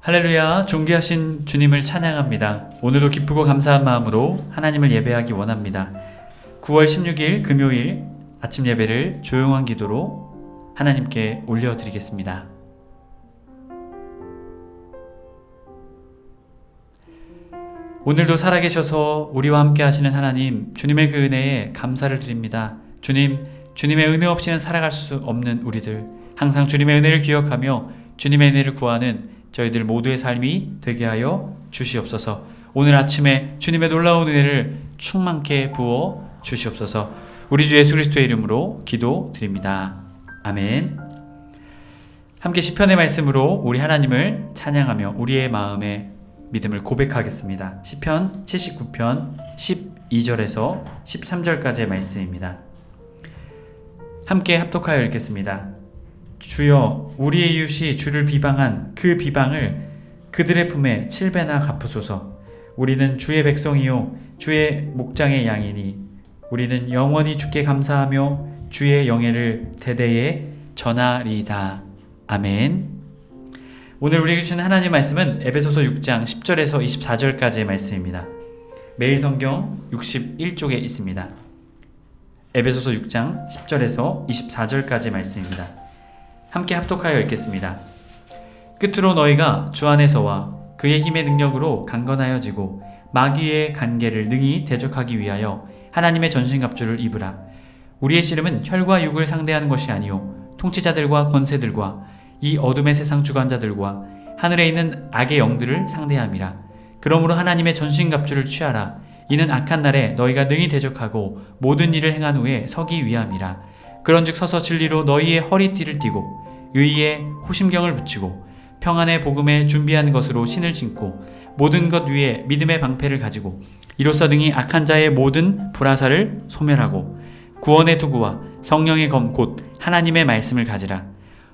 할렐루야, 존귀하신 주님을 찬양합니다. 오늘도 기쁘고 감사한 마음으로 하나님을 예배하기 원합니다. 9월 16일 금요일 아침 예배를 조용한 기도로 하나님께 올려드리겠습니다. 오늘도 살아계셔서 우리와 함께 하시는 하나님, 주님의 그 은혜에 감사를 드립니다. 주님, 주님의 은혜 없이는 살아갈 수 없는 우리들, 항상 주님의 은혜를 기억하며 주님의 은혜를 구하는 저희들 모두의 삶이 되게 하여 주시옵소서. 오늘 아침에 주님의 놀라운 은혜를 충만케 부어 주시옵소서. 우리 주 예수 그리스도의 이름으로 기도드립니다. 아멘. 함께 시편의 말씀으로 우리 하나님을 찬양하며 우리의 마음의 믿음을 고백하겠습니다. 시편 79편 12절에서 13절까지의 말씀입니다. 함께 합독하여 읽겠습니다. 주여, 우리의 이웃이 주를 비방한 그 비방을 그들의 품에 7배나 갚으소서. 우리는 주의 백성이요 주의 목장의 양이니 우리는 영원히 주께 감사하며 주의 영예를 대대에 전하리이다. 아멘. 오늘 우리에게 주신 하나님 말씀은 에베소서 6장 10절에서 24절까지의 말씀입니다. 매일 성경 61쪽에 있습니다. 에베소서 6장 10절에서 24절까지의 말씀입니다. 함께 합독하여 읽겠습니다. 끝으로 너희가 주 안에서와 그의 힘의 능력으로 강건하여지고 마귀의 간계를 능히 대적하기 위하여 하나님의 전신갑주를 입으라. 우리의 씨름은 혈과 육을 상대하는 것이 아니요 통치자들과 권세들과 이 어둠의 세상 주관자들과 하늘에 있는 악의 영들을 상대함이라. 그러므로 하나님의 전신갑주를 취하라. 이는 악한 날에 너희가 능히 대적하고 모든 일을 행한 후에 서기 위함이라. 그런즉 서서 진리로 너희의 허리띠를 띠고 의의 호심경을 붙이고 평안의 복음에 준비한 것으로 신을 신고 모든 것 위에 믿음의 방패를 가지고 이로써 등이 악한 자의 모든 불화살을 소멸하고 구원의 투구와 성령의 검 곧 하나님의 말씀을 가지라.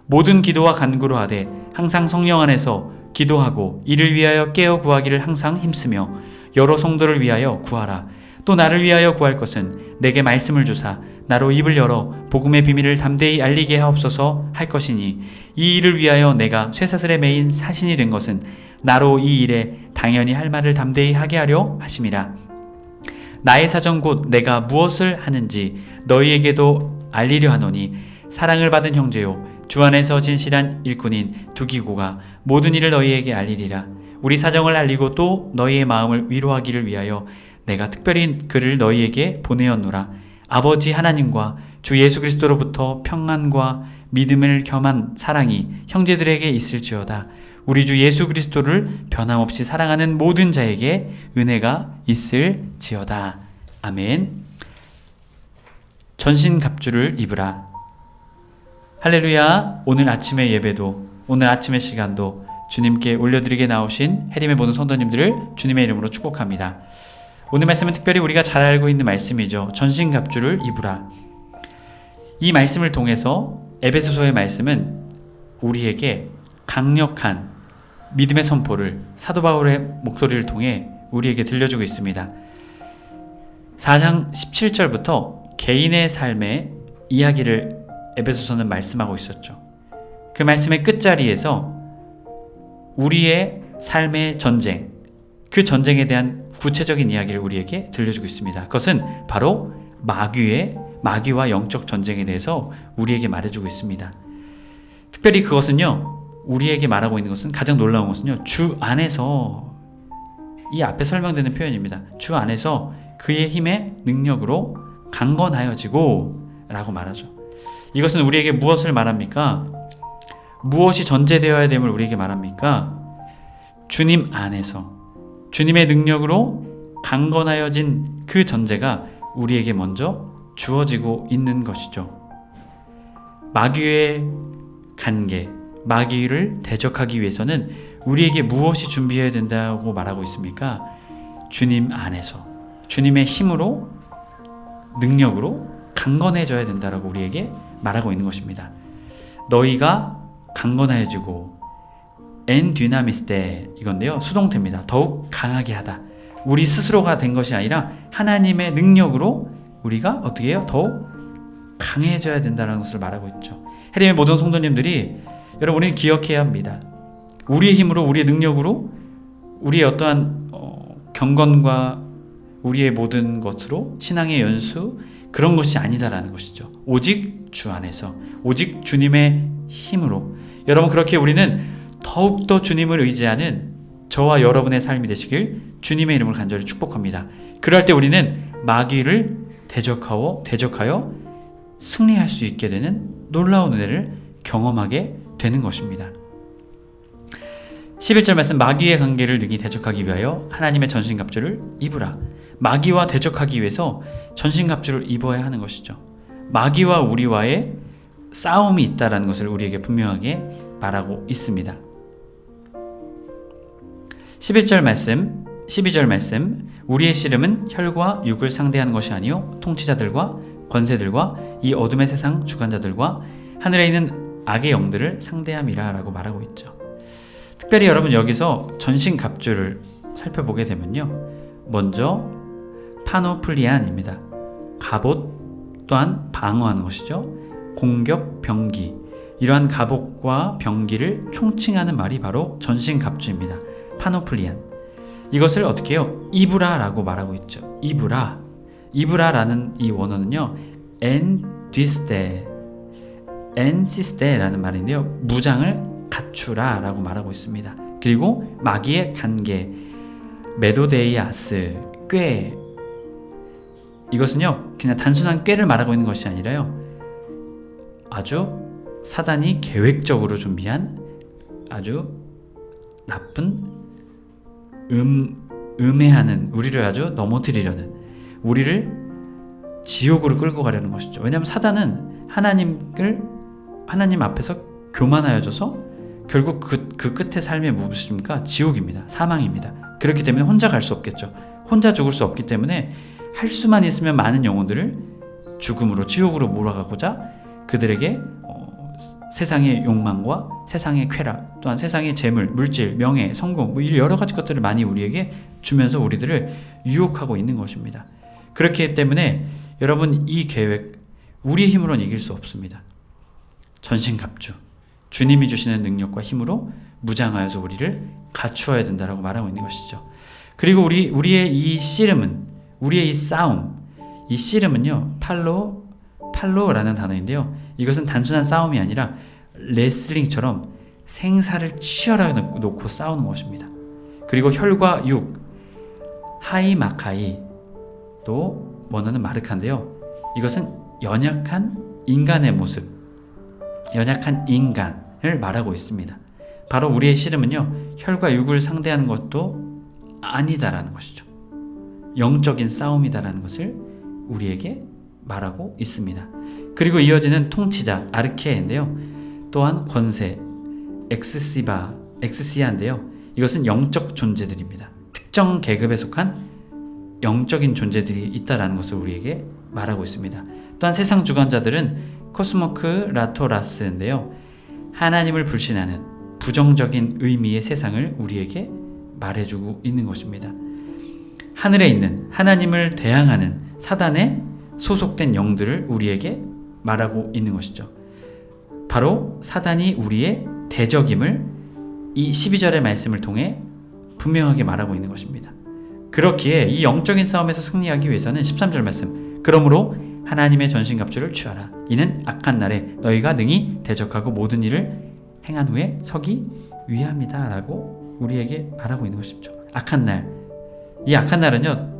모든 기도와 간구로 하되 항상 성령 안에서 기도하고 이를 위하여 깨어 구하기를 항상 힘쓰며 여러 성도를 위하여 구하라. 또 나를 위하여 구할 것은 내게 말씀을 주사 나로 입을 열어 복음의 비밀을 담대히 알리게 하옵소서 할 것이니 이 일을 위하여 내가 쇠사슬에 매인 사신이 된 것은 나로 이 일에 당연히 할 말을 담대히 하게 하려 하심이라. 나의 사정 곧 내가 무엇을 하는지 너희에게도 알리려 하노니 사랑을 받은 형제요 주 안에서 진실한 일꾼인 두기고가 모든 일을 너희에게 알리리라. 우리 사정을 알리고 또 너희의 마음을 위로하기를 위하여 내가 특별히 그를 너희에게 보내었노라. 아버지 하나님과 주 예수 그리스도로부터 평안과 믿음을 겸한 사랑이 형제들에게 있을지어다. 우리 주 예수 그리스도를 변함없이 사랑하는 모든 자에게 은혜가 있을지어다. 아멘. 전신갑주를 입으라. 할렐루야. 오늘 아침의 예배도 오늘 아침의 시간도 주님께 올려드리게 나오신 해림의 모든 성도님들을 주님의 이름으로 축복합니다. 오늘 말씀은 특별히 우리가 잘 알고 있는 말씀이죠. 전신갑주를 입으라. 이 말씀을 통해서 에베소서의 말씀은 우리에게 강력한 믿음의 선포를 사도 바울의 목소리를 통해 우리에게 들려주고 있습니다. 4장 17절부터 개인의 삶의 이야기를 에베소서는 말씀하고 있었죠. 그 말씀의 끝자리에서 우리의 삶의 전쟁, 그 전쟁에 대한 구체적인 이야기를 우리에게 들려주고 있습니다. 그것은 바로 마귀와 영적 전쟁에 대해서 우리에게 말해주고 있습니다. 특별히 그것은요, 우리에게 말하고 있는 것은 가장 놀라운 것은요, 주 안에서, 이 앞에 설명되는 표현입니다. 주 안에서 그의 힘의 능력으로 강건하여지고 라고 말하죠. 이것은 우리에게 무엇을 말합니까? 무엇이 전제되어야 됨을 우리에게 말합니까? 주님 안에서 주님의 능력으로 강건하여진 그 전제가 우리에게 먼저 주어지고 있는 것이죠. 마귀의 간계, 마귀를 대적하기 위해서는 우리에게 무엇이 준비해야 된다고 말하고 있습니까? 주님 안에서 주님의 힘으로 능력으로 강건해져야 된다고 우리에게 말하고 있는 것입니다. 너희가 강건해지고 엔 듀나미스테 이건데요. 수동태입니다. 더욱 강하게 하다. 우리 스스로가 된 것이 아니라 하나님의 능력으로 우리가 어떻게 해요? 더욱 강해져야 된다는 것을 말하고 있죠. 해림의 모든 성도님들이 여러분 우리는 기억해야 합니다. 우리의 힘으로, 우리의 능력으로, 우리의 어떠한 경건과 우리의 모든 것으로 신앙의 연수, 그런 것이 아니다라는 것이죠. 오직 주 안에서, 오직 주님의 힘으로. 여러분, 그렇게 우리는 더욱더 주님을 의지하는 저와 여러분의 삶이 되시길 주님의 이름으로 간절히 축복합니다. 그럴 때 우리는 마귀를 대적하여 승리할 수 있게 되는 놀라운 은혜를 경험하게 되는 것입니다. 11절 말씀, 마귀의 관계를 능히 대적하기 위하여 하나님의 전신갑주를 입으라. 마귀와 대적하기 위해서 전신갑주를 입어야 하는 것이죠. 마귀와 우리와의 싸움이 있다는 것을 우리에게 분명하게 말하고 있습니다. 12절 말씀, 우리의 씨름은 혈과 육을 상대하는 것이 아니요 통치자들과 권세들과 이 어둠의 세상 주관자들과 하늘에 있는 악의 영들을 상대함이라 라고 말하고 있죠. 특별히 여러분, 여기서 전신갑주를 살펴보게 되면요, 먼저 파노플리안입니다. 갑옷 또한 방어하는 것이죠. 공격, 병기, 이러한 갑옷과 병기를 총칭하는 말이 바로 전신갑주입니다. 파노플리안. 이것을 어떻게 해요? 이브라라고 말하고 있죠. 이브라라는 이 원어는요, 엔시스테라는 말인데요, 무장을 갖추라 라고 말하고 있습니다. 그리고 마귀의 관계, 메도데이아스, 꾀, 이것은요 그냥 단순한 꾀를 말하고 있는 것이 아니라요, 아주 사단이 계획적으로 준비한 아주 나쁜 음해하는, 우리를 아주 넘어뜨리려는, 우리를 지옥으로 끌고 가려는 것이죠. 왜냐하면 사단은 하나님 앞에서 교만하여져서 결국 그 끝의 삶이 무엇입니까? 지옥입니다. 사망입니다. 그렇기 때문에 혼자 갈 수 없겠죠. 혼자 죽을 수 없기 때문에 할 수만 있으면 많은 영혼들을 죽음으로, 지옥으로 몰아가고자 그들에게 세상의 욕망과 세상의 쾌락, 또한 세상의 재물, 물질, 명예, 성공, 여러 가지 것들을 많이 우리에게 주면서 우리들을 유혹하고 있는 것입니다. 그렇기 때문에 여러분, 이 계획 우리의 힘으로는 이길 수 없습니다. 전신갑주, 주님이 주시는 능력과 힘으로 무장하여서 우리를 갖추어야 된다라고 말하고 있는 것이죠. 그리고 우리의 이 씨름은, 우리의 이 싸움, 이 씨름은요, 팔로라는 단어인데요, 이것은 단순한 싸움이 아니라 레슬링처럼 생사를 치열하게 놓고 싸우는 것입니다. 그리고 혈과 육, 하이마카이, 또 원어는 마르카인데요, 이것은 연약한 인간의 모습, 연약한 인간을 말하고 있습니다. 바로 우리의 씨름은요, 혈과 육을 상대하는 것도 아니다라는 것이죠. 영적인 싸움이다라는 것을 우리에게 말하고 있습니다. 그리고 이어지는 통치자, 아르케인데요, 또한 권세, 엑스시아인데요, 이것은 영적 존재들입니다. 특정 계급에 속한 영적인 존재들이 있다라는 것을 우리에게 말하고 있습니다. 또한 세상 주관자들은 코스모크라토라스인데요, 하나님을 불신하는 부정적인 의미의 세상을 우리에게 말해주고 있는 것입니다. 하늘에 있는 하나님을 대항하는 사단에 소속된 영들을 우리에게 말하고 있는 것이죠. 바로 사단이 우리의 대적임을 이 12절의 말씀을 통해 분명하게 말하고 있는 것입니다. 그렇기에 이 영적인 싸움에서 승리하기 위해서는 13절 말씀, 그러므로 하나님의 전신갑주를 취하라. 이는 악한 날에 너희가 능히 대적하고 모든 일을 행한 후에 서기 위함이다 라고 우리에게 말하고 있는 것이죠. 악한 날, 이 악한 날은요,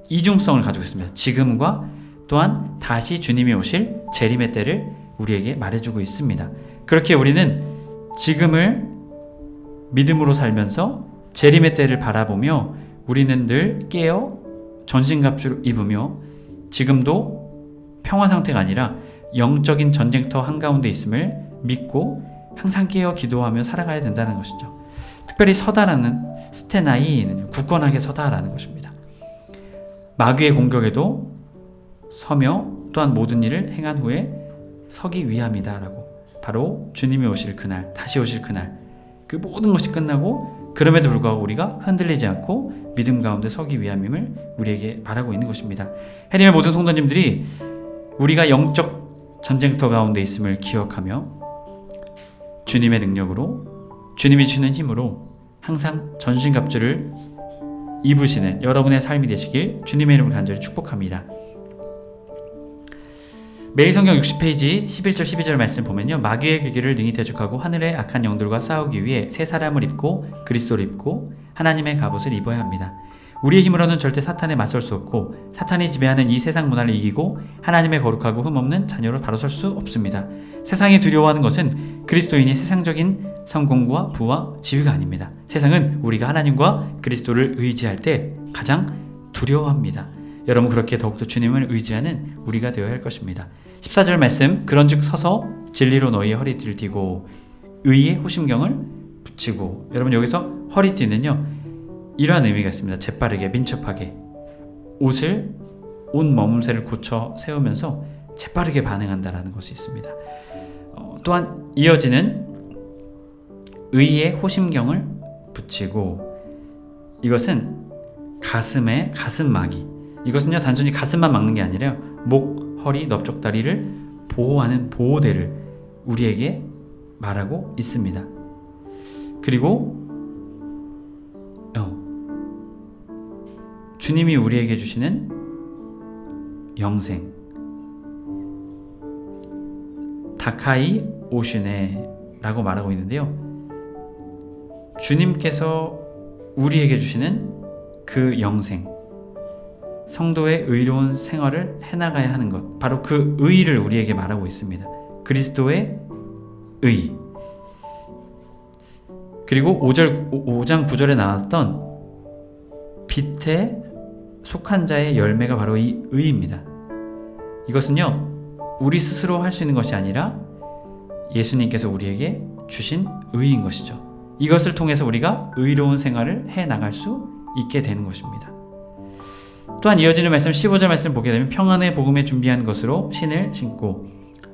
이중성을 가지고 있습니다. 지금과 또한 다시 주님이 오실 재림의 때를 우리에게 말해주고 있습니다. 그렇게 우리는 지금을 믿음으로 살면서 재림의 때를 바라보며 우리는 늘 깨어 전신갑주를 입으며 지금도 평화 상태가 아니라 영적인 전쟁터 한가운데 있음을 믿고 항상 깨어 기도하며 살아가야 된다는 것이죠. 특별히 서다라는 스테나이는 굳건하게 서다라는 것입니다. 마귀의 공격에도 서며 또한 모든 일을 행한 후에 서기 위함이다 라고, 바로 주님이 오실 그날, 다시 오실 그날, 그 모든 것이 끝나고 그럼에도 불구하고 우리가 흔들리지 않고 믿음 가운데 서기 위함임을 우리에게 말하고 있는 것입니다. 해림의 모든 성도님들이 우리가 영적 전쟁터 가운데 있음을 기억하며 주님의 능력으로, 주님이 주는 힘으로 항상 전신갑주를 입으시는 여러분의 삶이 되시길 주님의 이름으로 간절히 축복합니다. 매일 성경 60페이지 11절 12절 말씀 보면요, 마귀의 귀기를 능히 대적하고 하늘의 악한 영들과 싸우기 위해 새 사람을 입고 그리스도를 입고 하나님의 갑옷을 입어야 합니다. 우리의 힘으로는 절대 사탄에 맞설 수 없고 사탄이 지배하는 이 세상 문화를 이기고 하나님의 거룩하고 흠없는 자녀로 바로 설 수 없습니다. 세상이 두려워하는 것은 그리스도인의 세상적인 성공과 부와 지위가 아닙니다. 세상은 우리가 하나님과 그리스도를 의지할 때 가장 두려워합니다. 여러분, 그렇게 더욱더 주님을 의지하는 우리가 되어야 할 것입니다. 14절 말씀, 그런즉 서서 진리로 너희의 허리띠를 띠고 의의 호심경을 붙이고. 여러분, 여기서 허리띠는요, 이러한 의미가 있습니다. 재빠르게 민첩하게 옷 머문새를 고쳐 세우면서 재빠르게 반응한다라는 것이 있습니다. 또한 이어지는 의의 호심경을 붙이고, 이것은 가슴에 가슴막이, 이것은요 단순히 가슴만 막는 게 아니라 목, 허리, 넓적다리를 보호하는 보호대를 우리에게 말하고 있습니다. 그리고 주님이 우리에게 주시는 영생, 다카이 오슈네 라고 말하고 있는데요, 주님께서 우리에게 주시는 그 영생, 성도의 의로운 생활을 해나가야 하는 것, 바로 그 의를 우리에게 말하고 있습니다. 그리스도의 의. 그리고 5장 9절에 나왔던 빛에 속한 자의 열매가 바로 이 의입니다. 이것은요, 우리 스스로 할 수 있는 것이 아니라 예수님께서 우리에게 주신 의인 것이죠. 이것을 통해서 우리가 의로운 생활을 해나갈 수 있게 되는 것입니다. 또한 이어지는 말씀 15절 말씀 보게 되면 평안의 복음에 준비한 것으로 신을 신고,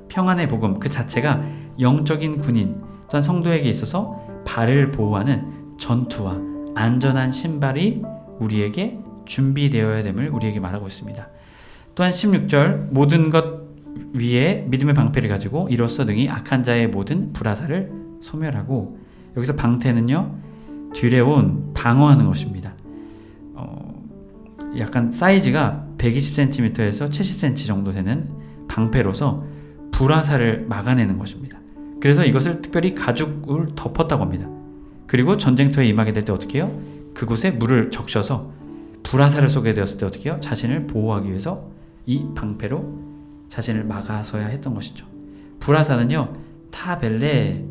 평안의 복음 그 자체가 영적인 군인, 또한 성도에게 있어서 발을 보호하는 전투와 안전한 신발이 우리에게 준비되어야 됨을 우리에게 말하고 있습니다. 또한 16절, 모든 것 위에 믿음의 방패를 가지고 이로써 능히 악한 자의 모든 불화살을 소멸하고, 여기서 방패는요, 뒤레온 방어하는 것입니다. 약간 사이즈가 120cm에서 70cm 정도 되는 방패로서 불화살을 막아내는 것입니다. 그래서 이것을 특별히 가죽을 덮었다고 합니다. 그리고 전쟁터에 임하게 될 때 어떻게 해요? 그곳에 물을 적셔서 불화살을 쏘게 되었을 때 어떻게 해요? 자신을 보호하기 위해서 이 방패로 자신을 막아서야 했던 것이죠. 불화살은요, 타벨레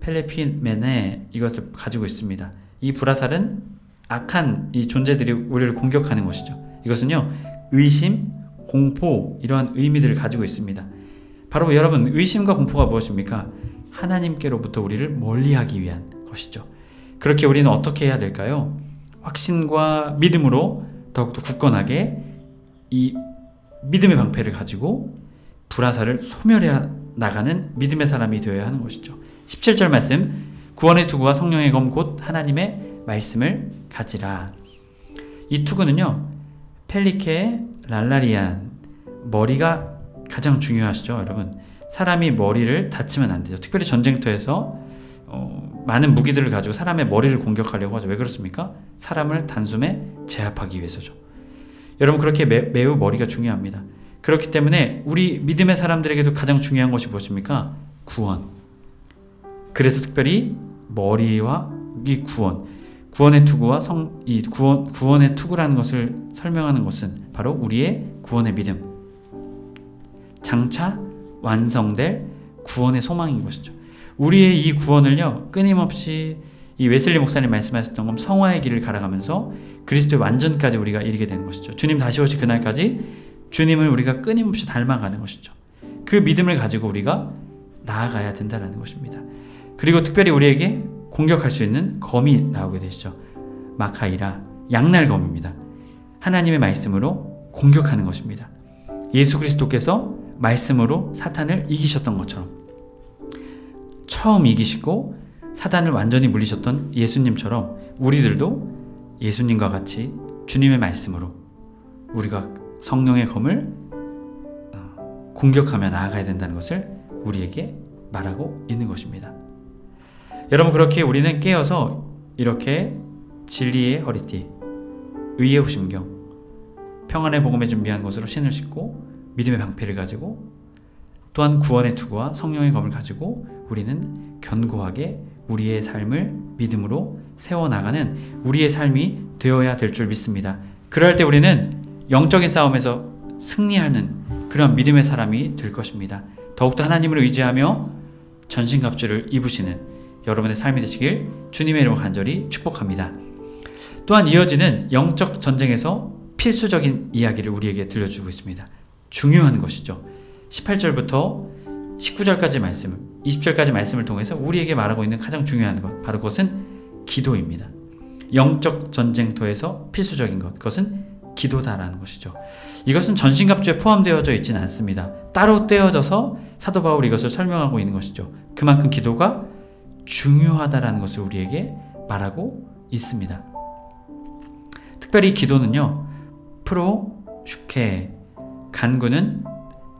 펠레피멘에 이것을 가지고 있습니다. 이 불화살은 악한 이 존재들이 우리를 공격하는 것이죠. 이것은요, 의심, 공포, 이러한 의미들을 가지고 있습니다. 바로 여러분, 의심과 공포가 무엇입니까? 하나님께로부터 우리를 멀리하기 위한 것이죠. 그렇게 우리는 어떻게 해야 될까요? 확신과 믿음으로 더욱더 굳건하게 이 믿음의 방패를 가지고 불화살을 소멸해 나가는 믿음의 사람이 되어야 하는 것이죠. 17절 말씀, 구원의 투구와 성령의 검 곧 하나님의 말씀을 가지라. 이 투구는요, 펠리케 랄라리안, 머리가 가장 중요하시죠. 여러분, 사람이 머리를 다치면 안 되죠. 특별히 전쟁터에서 많은 무기들을 가지고 사람의 머리를 공격하려고 하죠. 왜 그렇습니까? 사람을 단숨에 제압하기 위해서죠. 여러분, 그렇게 매우 머리가 중요합니다. 그렇기 때문에 우리 믿음의 사람들에게도 가장 중요한 것이 무엇입니까? 구원. 그래서 특별히 머리와 이 구원의 투구와 구원의 투구라는 것을 설명하는 것은 바로 우리의 구원의 믿음, 장차 완성될 구원의 소망인 것이죠. 우리의 이 구원을요, 끊임없이 이 웨슬리 목사님 말씀하셨던 것, 성화의 길을 갈아가면서 그리스도의 완전까지 우리가 이르게 되는 것이죠. 주님 다시 오실 그날까지 주님을 우리가 끊임없이 닮아가는 것이죠. 그 믿음을 가지고 우리가 나아가야 된다는 것입니다. 그리고 특별히 우리에게 공격할 수 있는 검이 나오게 되시죠. 마카이라, 양날검입니다. 하나님의 말씀으로 공격하는 것입니다. 예수 그리스도께서 말씀으로 사탄을 이기셨던 것처럼, 처음 이기시고 사단을 완전히 물리셨던 예수님처럼 우리들도 예수님과 같이 주님의 말씀으로 우리가 성령의 검을 공격하며 나아가야 된다는 것을 우리에게 말하고 있는 것입니다. 여러분, 그렇게 우리는 깨어서 이렇게 진리의 허리띠, 의의 후심경, 평안의 복음에 준비한 것으로 신을 신고 믿음의 방패를 가지고 또한 구원의 투구와 성령의 검을 가지고 우리는 견고하게 우리의 삶을 믿음으로 세워나가는 우리의 삶이 되어야 될 줄 믿습니다. 그럴 때 우리는 영적인 싸움에서 승리하는 그런 믿음의 사람이 될 것입니다. 더욱더 하나님을 의지하며 전신갑주를 입으시는 여러분의 삶이 되시길 주님의 이름으로 간절히 축복합니다. 또한 이어지는 영적 전쟁에서 필수적인 이야기를 우리에게 들려주고 있습니다. 중요한 것이죠. 18절부터 19절까지 말씀, 20절까지 말씀을 통해서 우리에게 말하고 있는 가장 중요한 것, 바로 그것은 기도입니다. 영적 전쟁터에서 필수적인 것, 그것은 기도다라는 것이죠. 이것은 전신갑주에 포함되어져 있지는 않습니다. 따로 떼어져서 사도 바울이 이것을 설명하고 있는 것이죠. 그만큼 기도가 중요하다라는 것을 우리에게 말하고 있습니다. 특별히 기도는요, 프로, 슈케, 간구는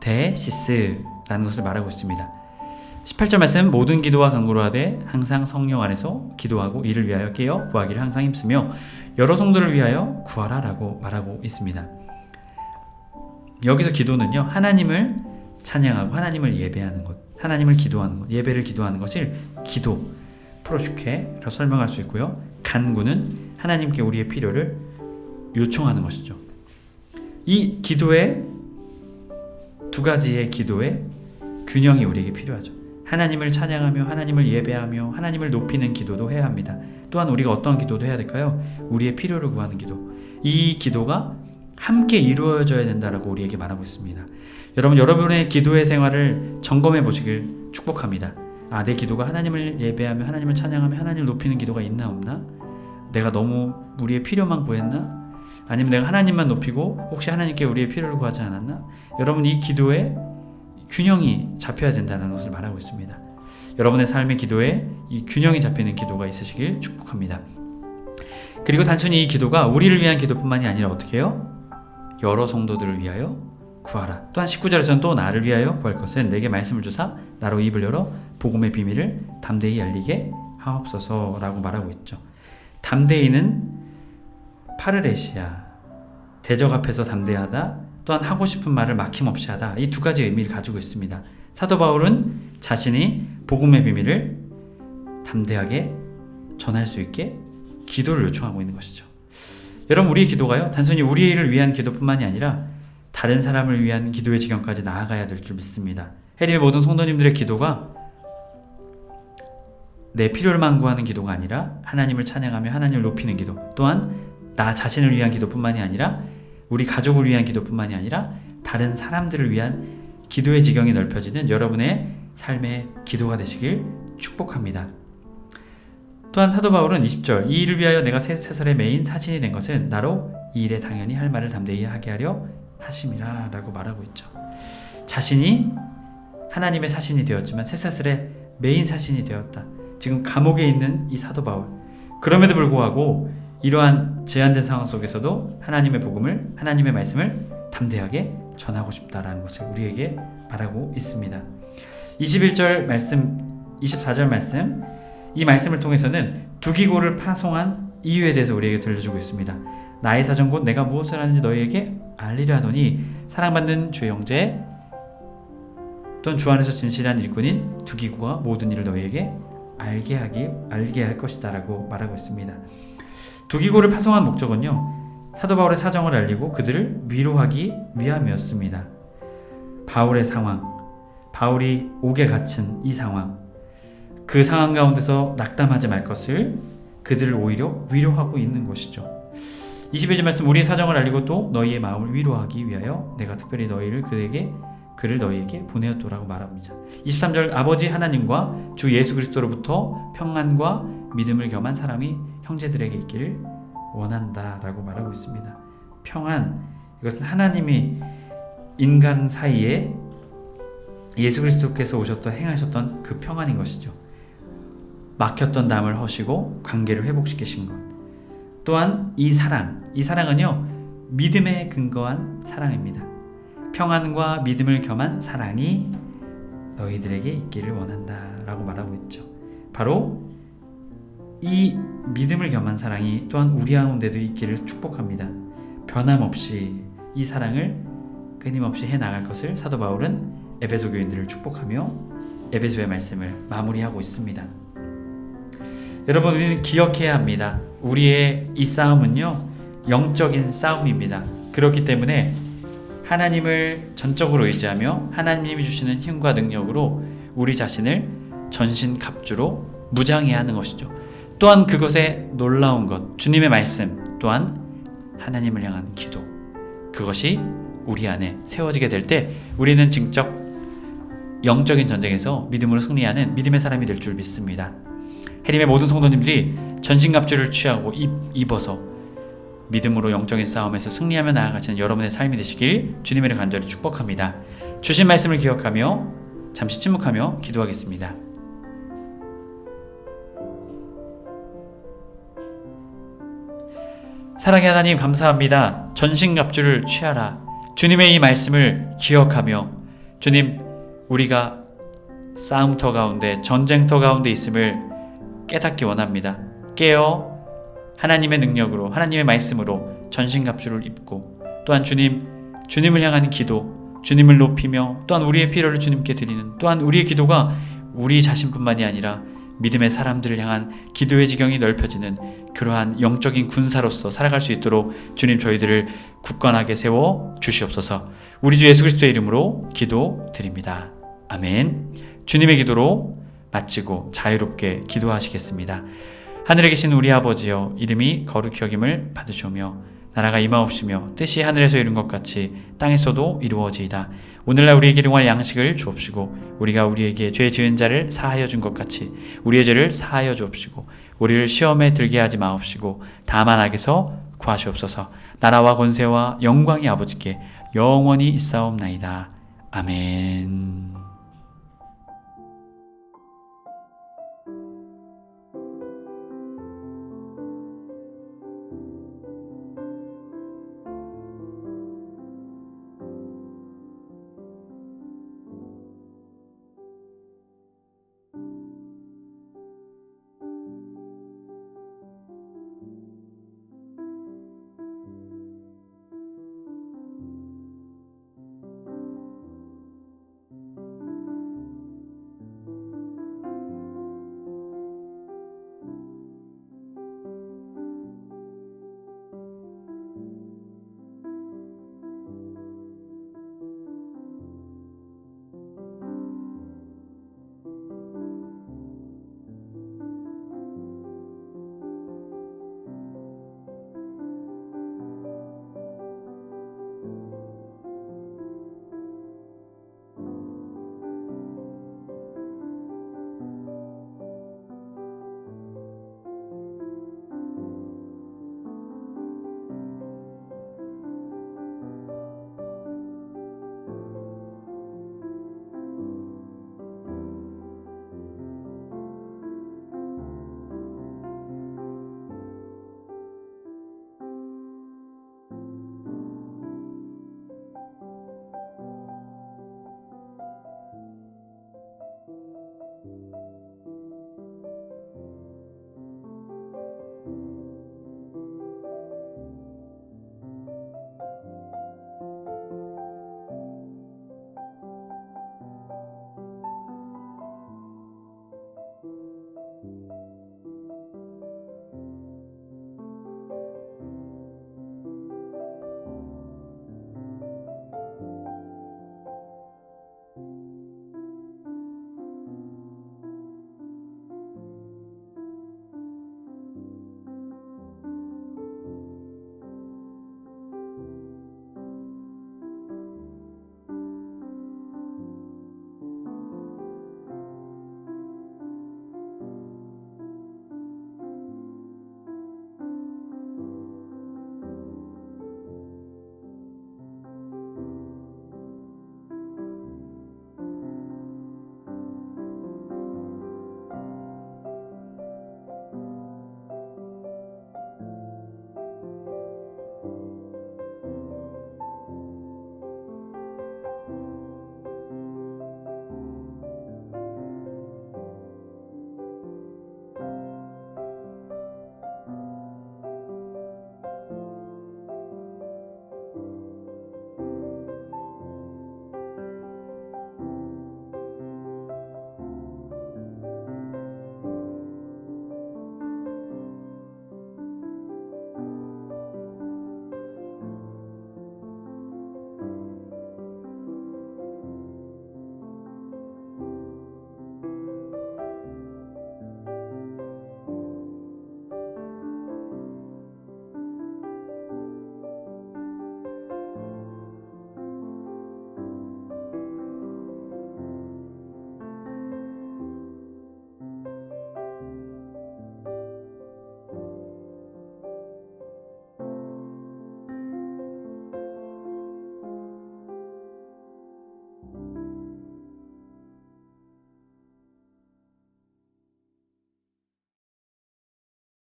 데시스라는 것을 말하고 있습니다. 18절 말씀, 모든 기도와 간구로 하되 항상 성령 안에서 기도하고 이를 위하여 깨어 구하기를 항상 힘쓰며 여러 성도를 위하여 구하라 라고 말하고 있습니다. 여기서 기도는요, 하나님을 찬양하고 하나님을 예배하는 것, 하나님을 기도하는 것, 예배를 기도하는 것을 기도, 프로슈케라고 설명할 수 있고요. 간구는 하나님께 우리의 필요를 요청하는 것이죠. 이 기도의 두 가지의 기도의 균형이 우리에게 필요하죠. 하나님을 찬양하며 하나님을 예배하며 하나님을 높이는 기도도 해야 합니다. 또한 우리가 어떤 기도도 해야 될까요? 우리의 필요를 구하는 기도. 이 기도가 함께 이루어져야 된다라고 우리에게 말하고 있습니다. 여러분의 기도의 생활을 점검해 보시길 축복합니다. 내 기도가 하나님을 예배하며 하나님을 찬양하며 하나님을 높이는 기도가 있나 없나? 내가 너무 우리의 필요만 구했나? 아니면 내가 하나님만 높이고 혹시 하나님께 우리의 필요를 구하지 않았나? 여러분, 이 기도에 균형이 잡혀야 된다는 것을 말하고 있습니다. 여러분의 삶의 기도에 이 균형이 잡히는 기도가 있으시길 축복합니다. 그리고 단순히 이 기도가 우리를 위한 기도뿐만이 아니라 어떻게 해요? 여러 성도들을 위하여 구하라. 또한 19절에서는 또 나를 위하여 구할 것은 내게 말씀을 주사 나로 입을 열어 복음의 비밀을 담대히 알리게 하옵소서 라고 말하고 있죠. 담대히는 파르레시아, 대적 앞에서 담대하다, 또한 하고 싶은 말을 막힘없이 하다, 이 두 가지 의미를 가지고 있습니다. 사도 바울은 자신이 복음의 비밀을 담대하게 전할 수 있게 기도를 요청하고 있는 것이죠. 여러분, 우리의 기도가요, 단순히 우리를 위한 기도뿐만이 아니라 다른 사람을 위한 기도의 지경까지 나아가야 될 줄 믿습니다. 해림의 모든 성도님들의 기도가 내 필요를만 구하는 기도가 아니라 하나님을 찬양하며 하나님을 높이는 기도, 또한 나 자신을 위한 기도뿐만이 아니라 우리 가족을 위한 기도뿐만이 아니라 다른 사람들을 위한 기도의 지경이 넓혀지는 여러분의 삶의 기도가 되시길 축복합니다. 또한 사도 바울은 20절, 이 일을 위하여 내가 세살의 매인 사신이 된 것은 나로 이 일에 당연히 할 말을 담대히 하게 하려 하심이라 라고 말하고 있죠. 자신이 하나님의 사신이 되었지만 쇠사슬의 메인 사신이 되었다. 지금 감옥에 있는 이 사도 바울, 그럼에도 불구하고 이러한 제한된 상황 속에서도 하나님의 복음을, 하나님의 말씀을 담대하게 전하고 싶다라는 것을 우리에게 말하고 있습니다. 21절 말씀, 24절 말씀, 이 말씀을 통해서는 두기고를 파송한 이유에 대해서 우리에게 들려주고 있습니다. 나의 사정 곧 내가 무엇을 하는지 너희에게 알리려 하노니 사랑받는 주의 형제 또한 주 안에서 진실한 일꾼인 두기고가 모든 일을 너희에게 알게 할 것이다 라고 말하고 있습니다. 두기고를 파송한 목적은요, 사도 바울의 사정을 알리고 그들을 위로하기 위함이었습니다. 바울의 상황, 바울이 옥에 갇힌 이 상황, 그 상황 가운데서 낙담하지 말 것을 그들을 오히려 위로하고 있는 것이죠. 21절 말씀, 우리의 사정을 알리고 또 너희의 마음을 위로하기 위하여 내가 특별히 그를 너희에게 보내었도라고 말합니다. 23절, 아버지 하나님과 주 예수 그리스도로부터 평안과 믿음을 겸한 사람이 형제들에게 있기를 원한다 라고 말하고 있습니다. 평안, 이것은 하나님이 인간 사이에 예수 그리스도께서 오셨던 행하셨던 그 평안인 것이죠. 막혔던 담을 허시고 관계를 회복시키신 것. 또한 이 사랑은요, 믿음에 근거한 사랑입니다. 평안과 믿음을 겸한 사랑이 너희들에게 있기를 원한다 라고 말하고 있죠. 바로 이 믿음을 겸한 사랑이 또한 우리 가운데도 있기를 축복합니다. 변함없이 이 사랑을 끊임없이 해나갈 것을 사도 바울은 에베소 교인들을 축복하며 에베소의 말씀을 마무리하고 있습니다. 여러분, 우리는 기억해야 합니다. 우리의 이 싸움은요, 영적인 싸움입니다. 그렇기 때문에 하나님을 전적으로 의지하며 하나님이 주시는 힘과 능력으로 우리 자신을 전신갑주로 무장해야 하는 것이죠. 또한 그것에 놀라운 것, 주님의 말씀, 또한 하나님을 향한 기도, 그것이 우리 안에 세워지게 될 때 우리는 진짜 영적인 전쟁에서 믿음으로 승리하는 믿음의 사람이 될 줄 믿습니다. 해림의 모든 성도님들이 전신갑주를 취하고 입어서 믿음으로 영적인 싸움에서 승리하며 나아가시는 여러분의 삶이 되시길 주님의 간절히 축복합니다. 주신 말씀을 기억하며 잠시 침묵하며 기도하겠습니다. 사랑의 하나님, 감사합니다. 전신갑주를 취하라. 주님의 이 말씀을 기억하며 주님, 우리가 싸움터 가운데, 전쟁터 가운데 있음을 깨닫기 원합니다. 깨어 하나님의 능력으로, 하나님의 말씀으로 전신갑주를 입고, 또한 주님을 향한 기도, 주님을 높이며, 또한 우리의 필요를 주님께 드리는, 또한 우리의 기도가 우리 자신뿐만이 아니라 믿음의 사람들을 향한 기도의 지경이 넓혀지는 그러한 영적인 군사로서 살아갈 수 있도록 주님, 저희들을 굳건하게 세워 주시옵소서. 우리 주 예수 그리스도의 이름으로 기도드립니다. 아멘. 주님의 기도로 마치고 자유롭게 기도하시겠습니다. 하늘에 계신 우리 아버지여, 이름이 거룩히 여김을 받으시오며 나라가 임하옵시며 뜻이 하늘에서 이룬 것 같이 땅에서도 이루어지이다. 오늘날 우리에게 일용할 양식을 주옵시고 우리가 우리에게 죄 지은 자를 사하여 준 것 같이 우리의 죄를 사하여 주옵시고 우리를 시험에 들게 하지 마옵시고 다만 악에서 구하시옵소서. 나라와 권세와 영광이 아버지께 영원히 있사옵나이다. 아멘.